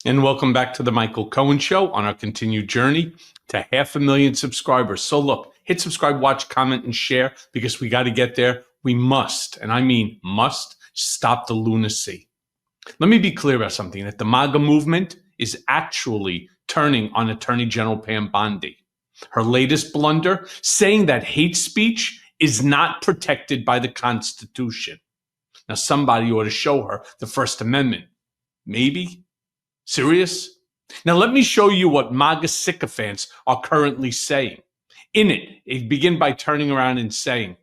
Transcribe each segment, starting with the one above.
And welcome back to the Michael Cohen Show on our continued journey to 500,000 subscribers. So look, hit subscribe, watch, comment, and share because we got to get there. We must, and I mean must, stop the lunacy. Let me be clear about something, that the MAGA movement is actually turning on Attorney General Pam Bondi. Her latest blunder, saying that hate speech is not protected by the Constitution. Now, somebody ought to show her the First Amendment. Maybe? Serious? Now, let me show you what MAGA sycophants are currently saying. In it, they begin by turning around and saying,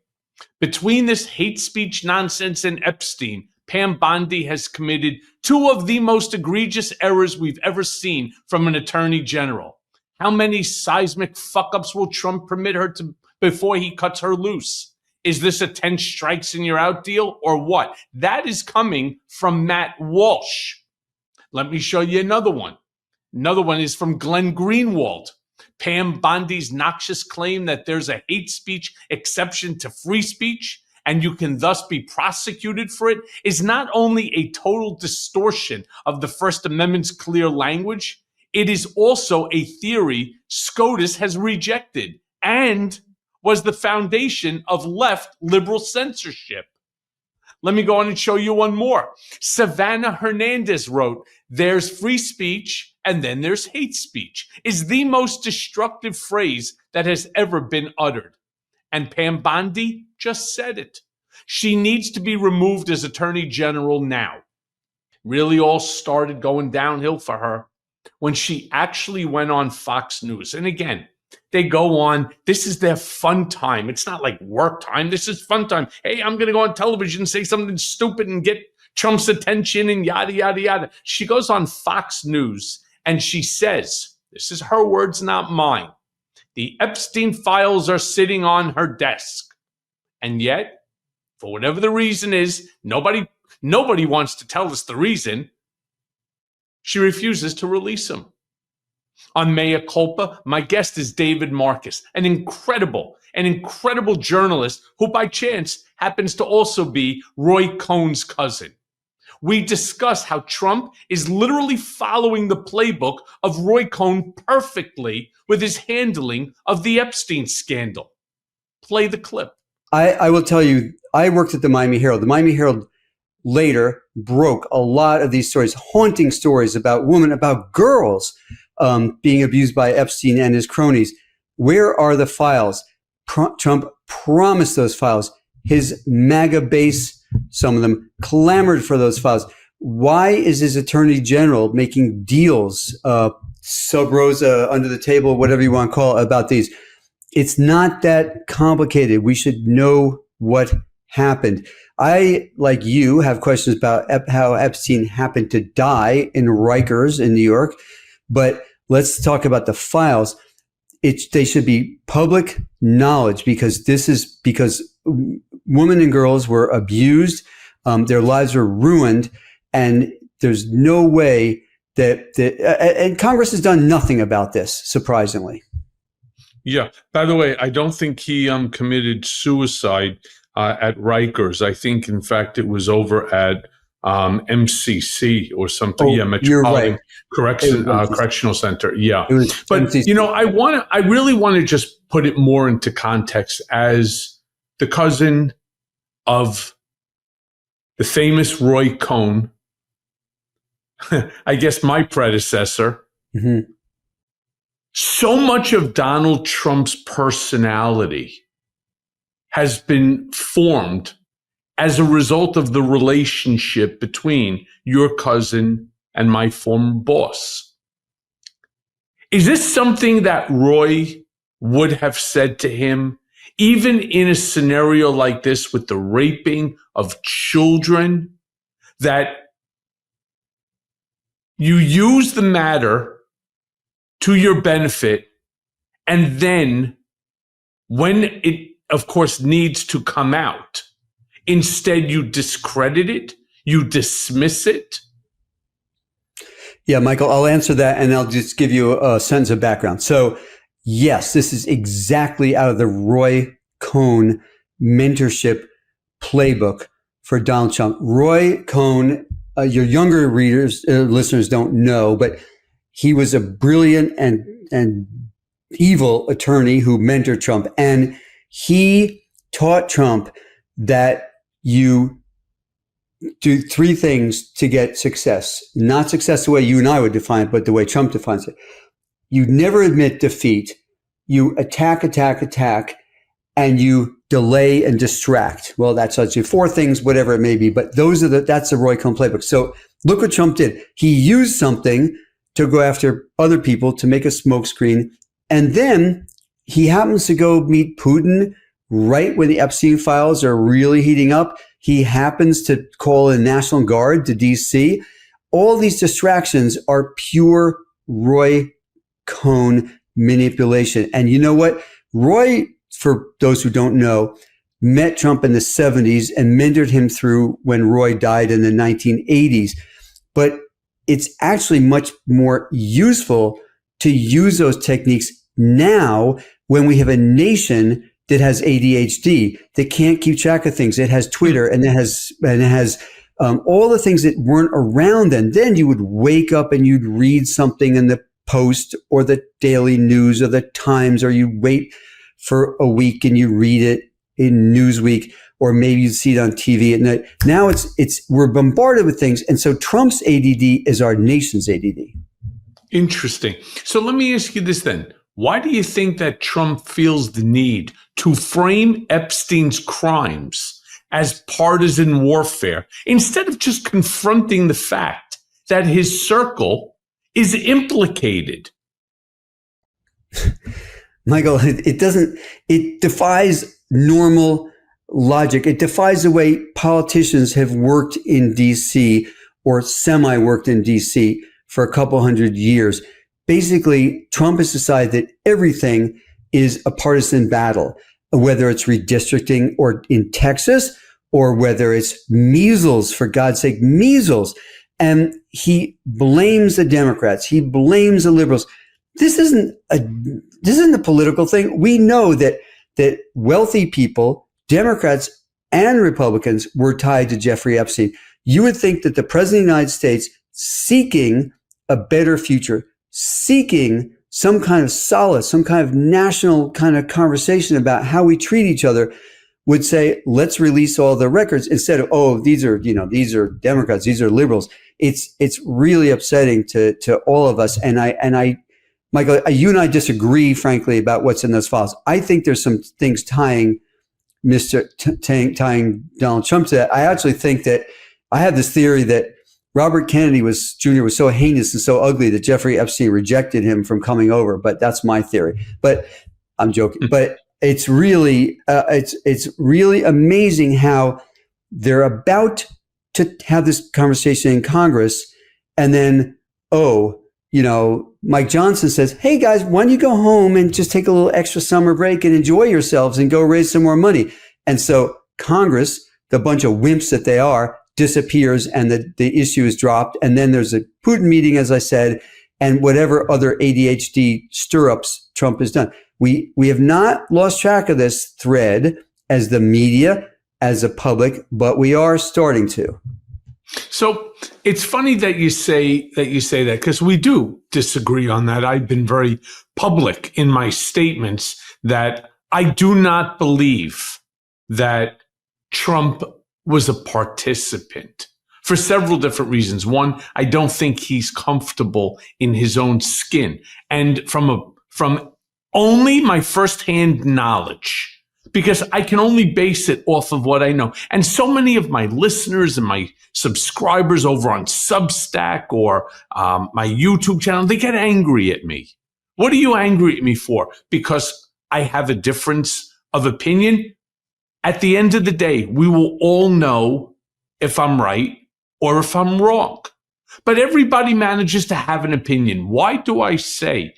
between this hate speech nonsense and Epstein, Pam Bondi has committed two of the most egregious errors we've ever seen from an attorney general. How many seismic fuck-ups will Trump permit her to before he cuts her loose? Is this a 10 strikes and you're out deal or what? That is coming from Matt Walsh. Let me show you another one. Another one is from Glenn Greenwald. Pam Bondi's noxious claim that there's a hate speech exception to free speech and you can thus be prosecuted for it is not only a total distortion of the First Amendment's clear language, it is also a theory SCOTUS has rejected and was the foundation of left liberal censorship. Let me go on and show you one more. Savannah Hernandez wrote, there's free speech and then there's hate speech, is the most destructive phrase that has ever been uttered. And Pam Bondi just said it. She needs to be removed as Attorney General now. Really all started going downhill for her when she actually went on Fox News. And again, they go on, this is their fun time. It's not like work time. This is fun time. Hey, I'm going to go on television and say something stupid and get Trump's attention and yada, yada, yada. She goes on Fox News and she says, this is her words, not mine. The Epstein files are sitting on her desk. And yet, for whatever the reason is, nobody wants to tell us the reason, she refuses to release them. On Mea Culpa, my guest is David Marcus, an incredible journalist who by chance happens to also be Roy Cohn's cousin. We discuss how Trump is literally following the playbook of Roy Cohn perfectly with his handling of the Epstein scandal. Play the clip. I will tell you, I worked at the Miami Herald. The Miami Herald later broke a lot of these stories, haunting stories about women, about girls being abused by Epstein and his cronies. Where are the files? Trump promised those files. His MAGA base, some of them, clamored for those files. Why is his attorney general making deals, sub rosa, under the table, whatever you want to call it, about these? It's not that complicated. We should know what happened. I, like you, have questions about how Epstein happened to die in Rikers in New York. But let's talk about the files. They should be public knowledge because women and girls were abused, their lives were ruined, and there's no way and Congress has done nothing about this, surprisingly. Yeah. By the way, I don't think he committed suicide at Rikers. I think, in fact, it was over at MCC or something. Oh, Metropolitan right. Correctional Center. Yeah. But, MCC. I really want to just put it more into context as the cousin of the famous Roy Cohn, I guess my predecessor. Mm-hmm. So much of Donald Trump's personality has been formed as a result of the relationship between your cousin and my former boss. Is this something that Roy would have said to him, even in a scenario like this with the raping of children, that you use the matter to your benefit, and then when it, of course, needs to come out, instead you discredit it, you dismiss it? Yeah, Michael, I'll answer that and I'll just give you a sentence of background. So, yes, this is exactly out of the Roy Cohn mentorship playbook for Donald Trump. Roy Cohn your younger readers, listeners don't know, but he was a brilliant and evil attorney who mentored Trump. And he taught Trump that you do three things to get success. Not success the way you and I would define it, but the way Trump defines it. You never admit defeat. You attack, and you delay and distract. Well, that's actually four things, whatever it may be, but that's the Roy Cohn playbook. So look what Trump did. He used something to go after other people to make a smokescreen. And then he happens to go meet Putin right when the Epstein files are really heating up. He happens to call in National Guard to DC. All these distractions are pure Roy Cohn manipulation. And you know what? Roy, for those who don't know, met Trump in the 70s and mentored him through when Roy died in the 1980s. But it's actually much more useful to use those techniques now when we have a nation that has ADHD, that can't keep track of things. It has Twitter and it has all the things that weren't around then. Then you would wake up and you'd read something in the Post or the Daily News or the Times, or you wait for a week and you read it in Newsweek, or maybe you see it on TV at night. Now we're bombarded with things. And so Trump's ADD is our nation's ADD. Interesting. So let me ask you this then. Why do you think that Trump feels the need to frame Epstein's crimes as partisan warfare instead of just confronting the fact that his circle is implicated? Michael, it defies normal logic. It defies the way politicians have worked in DC or semi-worked in DC for a couple hundred years. Basically, Trump has decided that everything is a partisan battle, whether it's redistricting or in Texas, or whether it's measles, for God's sake, measles. And he blames the Democrats. He blames the liberals. This isn't a political thing. We know that wealthy people, Democrats and Republicans, were tied to Jeffrey Epstein. You would think that the president of the United States, seeking a better future, seeking some kind of solace, some kind of national kind of conversation about how we treat each other, would say, let's release all the records, instead of, oh, these are Democrats, these are liberals. It's really upsetting to all of us. And I, Michael, you and I disagree, frankly, about what's in those files. I think there's some things tying Donald Trump to that. I actually think that I have this theory that Robert Kennedy Jr. was so heinous and so ugly that Jeffrey Epstein rejected him from coming over. But that's my theory. But I'm joking. But it's really amazing how they're about to have this conversation in Congress, and then Mike Johnson says, "Hey guys, why don't you go home and just take a little extra summer break and enjoy yourselves and go raise some more money?" And so Congress, the bunch of wimps that they are, disappears and the issue is dropped. And then there's a Putin meeting, as I said, and whatever other ADHD stirrups Trump has done. We have not lost track of this thread as the media, as a public, but we are starting to. So it's funny that you say that, because we do disagree on that. I've been very public in my statements that I do not believe that Trump was a participant for several different reasons. One, I don't think he's comfortable in his own skin. And from only my firsthand knowledge, because I can only base it off of what I know. And so many of my listeners and my subscribers over on Substack or my YouTube channel, they get angry at me. What are you angry at me for? Because I have a difference of opinion? At the end of the day, we will all know if I'm right or if I'm wrong. But everybody manages to have an opinion. Why do I say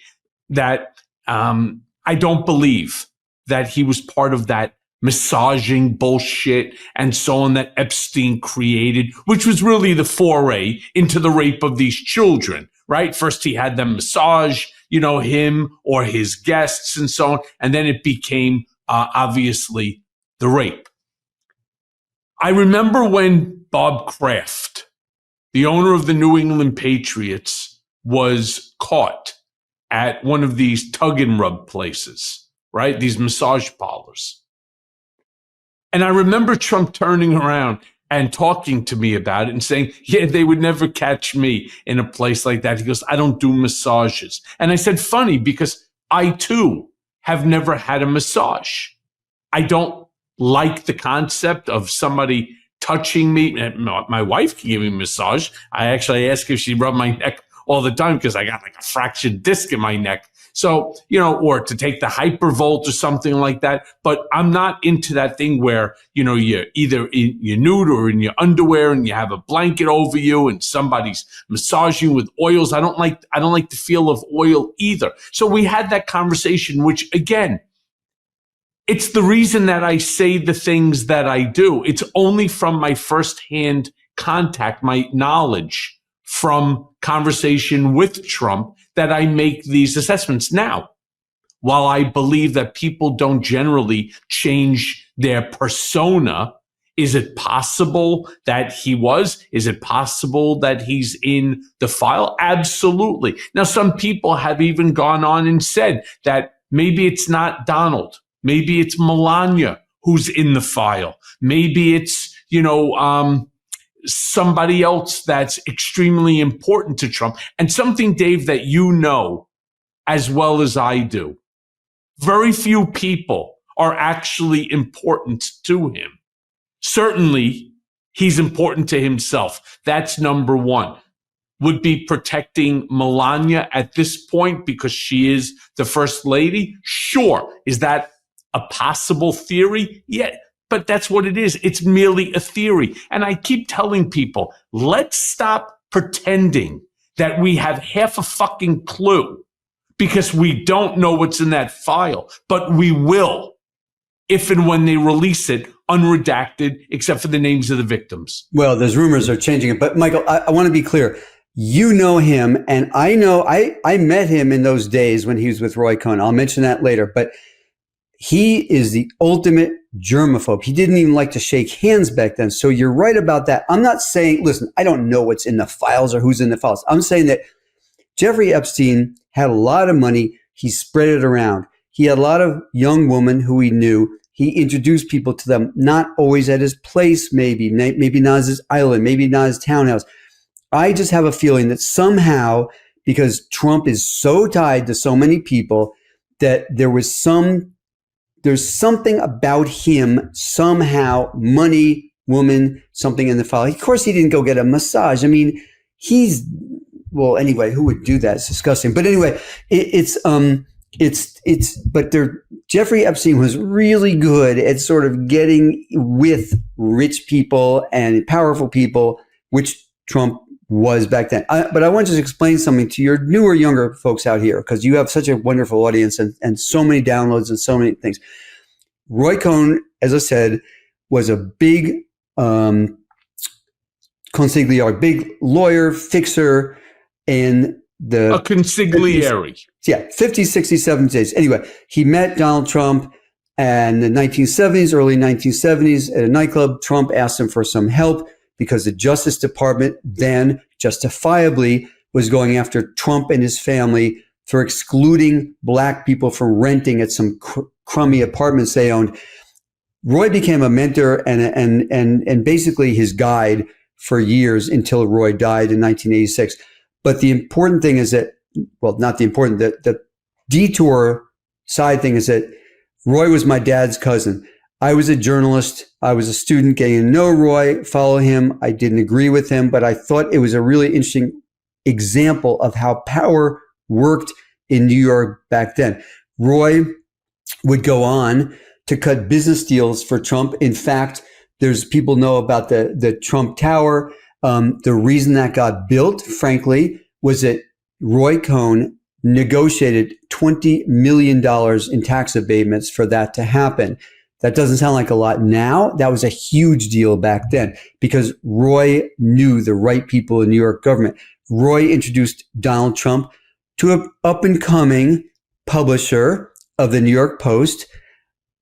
that I don't believe that he was part of that massaging bullshit and so on that Epstein created, which was really the foray into the rape of these children, right? First, he had them massage, him or his guests and so on. And then it became obviously the rape. I remember when Bob Kraft, the owner of the New England Patriots, was caught at one of these tug and rub places, right? These massage parlors. And I remember Trump turning around and talking to me about it and saying, yeah, they would never catch me in a place like that. He goes, I don't do massages. And I said, funny, because I too have never had a massage. I don't like the concept of somebody touching me. My wife can give me a massage. I actually ask if she rub my neck all the time because I got like a fractured disc in my neck. So, or to take the hypervolt or something like that. But I'm not into that thing where, you're either you're nude or in your underwear and you have a blanket over you and somebody's massaging with oils. I don't like the feel of oil either. So we had that conversation, which again, it's the reason that I say the things that I do. It's only from my firsthand contact, my knowledge from conversation with Trump that I make these assessments. Now, while I believe that people don't generally change their persona, is it possible that he was? Is it possible that he's in the file? Absolutely. Now, some people have even gone on and said that maybe it's not Donald. Maybe it's Melania who's in the file. Maybe it's, somebody else that's extremely important to Trump. And something, Dave, that you know as well as I do, very few people are actually important to him. Certainly, he's important to himself. That's number one. Would be protecting Melania at this point because she is the first lady? Sure. Is that a possible theory? Yeah. But that's what it is. It's merely a theory. And I keep telling people, let's stop pretending that we have half a fucking clue because we don't know what's in that file. But we will if and when they release it unredacted, except for the names of the victims. Well, there's rumors are changing it. But Michael, I want to be clear. You know him, and I know I met him in those days when he was with Roy Cohn. I'll mention that later. But he is the ultimate germaphobe. He didn't even like to shake hands back then. So you're right about that. I'm not saying, listen, I don't know what's in the files or who's in the files. I'm saying that Jeffrey Epstein had a lot of money. He spread it around. He had a lot of young women who he knew. He introduced people to them, not always at his place, maybe not at his island, maybe not his townhouse. I just have a feeling that somehow, because Trump is so tied to so many people, that there's something about him, somehow, money, woman, something in the file. Of course, he didn't go get a massage. I mean, anyway, who would do that? It's disgusting. But anyway, Jeffrey Epstein was really good at sort of getting with rich people and powerful people, which Trump was back then. But I want to just explain something to your newer, younger folks out here, because you have such a wonderful audience and so many downloads and so many things. Roy Cohn, as I said, was a big consigliere, big lawyer, fixer in a consigliere. 50s, 60s, 70s. Anyway, he met Donald Trump in the 1970s, early 1970s at a nightclub. Trump asked him for some help because the Justice Department then justifiably was going after Trump and his family for excluding black people from renting at some crummy apartments they owned. Roy became a mentor and basically his guide for years until Roy died in 1986. But the important thing is that, well, not the important, the detour side thing is that Roy was my dad's cousin. I was a journalist. I was a student getting to know Roy, follow him. I didn't agree with him, but I thought it was a really interesting example of how power worked in New York back then. Roy would go on to cut business deals for Trump. In fact, there's people know about the Trump Tower. The reason that got built, frankly, was that Roy Cohn negotiated $20 million in tax abatements for that to happen. That doesn't sound like a lot now. That was a huge deal back then because Roy knew the right people in New York government. Roy introduced Donald Trump to an up-and-coming publisher of the New York Post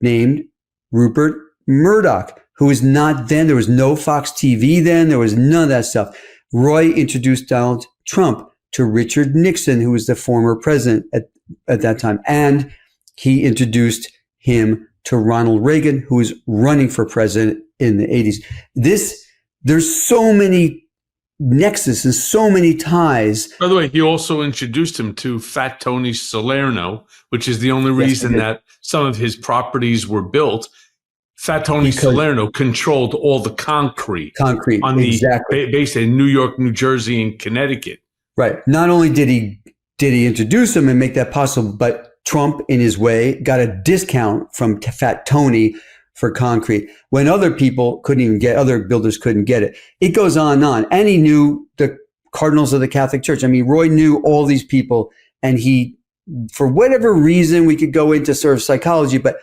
named Rupert Murdoch, who was not then. There was no Fox TV then. There was none of that stuff. Roy introduced Donald Trump to Richard Nixon, who was the former president at that time. And he introduced him to Ronald Reagan, who was running for president in the 80s. There's so many nexus and so many ties. By the way, he also introduced him to Fat Tony Salerno, which is the only reason that some of his properties were built. Fat Tony Salerno controlled all the concrete on the base in New York, New Jersey, and Connecticut. Right. Not only did he introduce him and make that possible, but Trump, in his way, got a discount from Fat Tony for concrete when other people couldn't even get, other builders couldn't get it. It goes on and on. And he knew the cardinals of the Catholic Church. I mean, Roy knew all these people, and he, for whatever reason, we could go into sort of psychology, but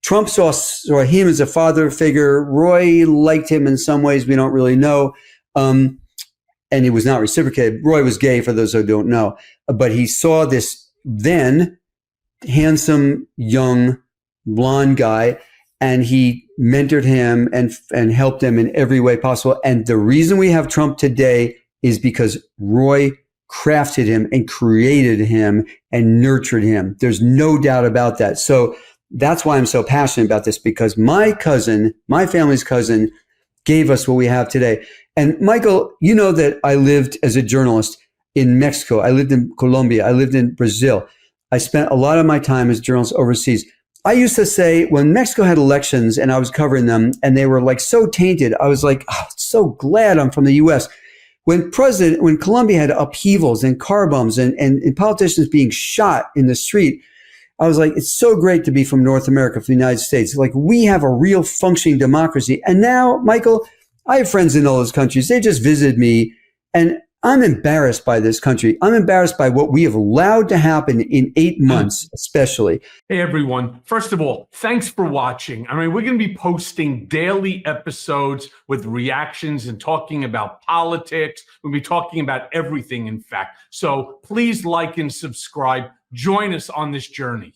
Trump saw him as a father figure. Roy liked him in some ways we don't really know. And it was not reciprocated. Roy was gay, for those who don't know. But he saw this then handsome, young, blonde guy, and he mentored him and helped him in every way possible. And the reason we have Trump today is because Roy crafted him and created him and nurtured him. There's no doubt about that. So that's why I'm so passionate about this, because my cousin, my family's cousin, gave us what we have today. And Michael, you know that I lived as a journalist in Mexico. I lived in Colombia. I lived in Brazil. I spent a lot of my time as a journalist overseas. I used to say when Mexico had elections and I was covering them and they were like so tainted, I was like, oh, so glad I'm from the US. When Colombia had upheavals and car bombs and politicians being shot in the street, I was like, it's so great to be from North America, from the United States. Like, we have a real functioning democracy. And now, Michael, I have friends in all those countries. They just visited me, and I'm embarrassed by this country. I'm embarrassed by what we have allowed to happen in 8 months, especially. Hey, everyone. First of all, thanks for watching. I mean, we're going to be posting daily episodes with reactions and talking about politics. We'll be talking about everything, in fact. So please like and subscribe. Join us on this journey.